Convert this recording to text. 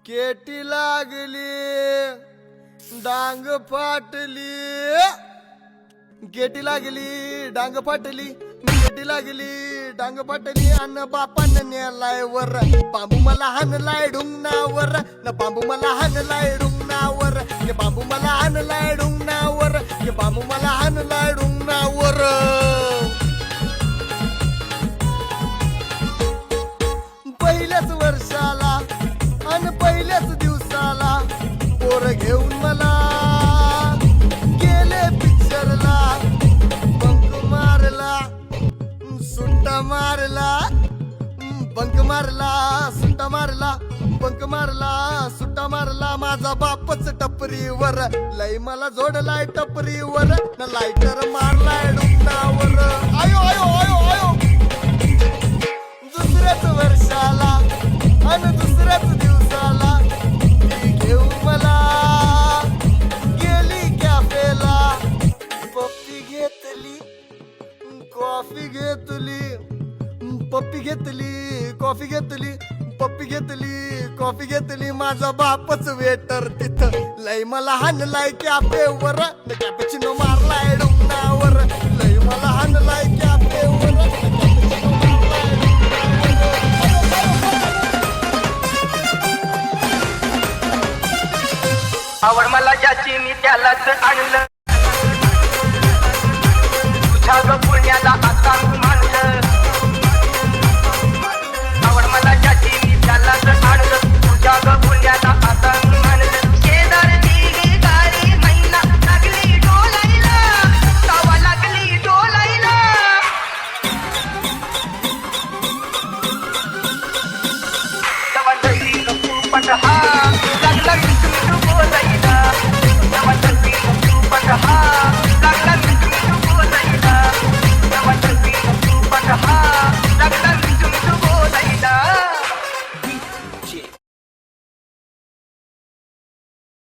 Katy लागली डांग फाटली, Katy लागली डांग फाटली, केटी लागली डांग फाटली अन बापान नेलाय वर, बांबू मला हाणलाय ढुंगणावर न बांबू मला हाणलाय ढुंगणावर, ये बांबू मला हाणलाय ढुंगणावर, ये बांबू मला हाणलाय ढुंगणावर। पहिल्याच वर्षाला अन पहिल्याच दिवसाला पोर घेऊन मला गेले पिक्चरला, बंक मारला सुट्टा मारला, बंक मारला सुट्टा मारला, बंक मारला सुट्टा मारला, माझा बापच टपरीवर लय मला जोडलाय टपरीवर न लायटर मारलाय डुंगणावर। आयो आयो आयो आयो दुसऱ्याच वर्षाला अन दुसऱ्याच दिवसाला ती घेऊन मला गेली कॅफेला, पप्पी घेतली कॉफी घेतली, पप्पी घेतली कॉफी घेतली, पप्पी घेतली कॉफी घेतली, माझा बापच वेटर तिथं लय मला हाणलाय कॅफेवर न कॅपेचिनो मारलाय डुंगणावर, लय मला हाणलाय कॅफेवर। आवड मला ज्याची मी त्यालाच आणलं, तुझ्या ग पुण्याला आता मानलं, आवड मला ज्याची मी त्यालाच आणलं, तुझ्या ग पुण्याला आता मानलं, शेजारची गाडी महिना लागली डोलायला, तावा लागली डोलायला, तवा नदी खूपट हा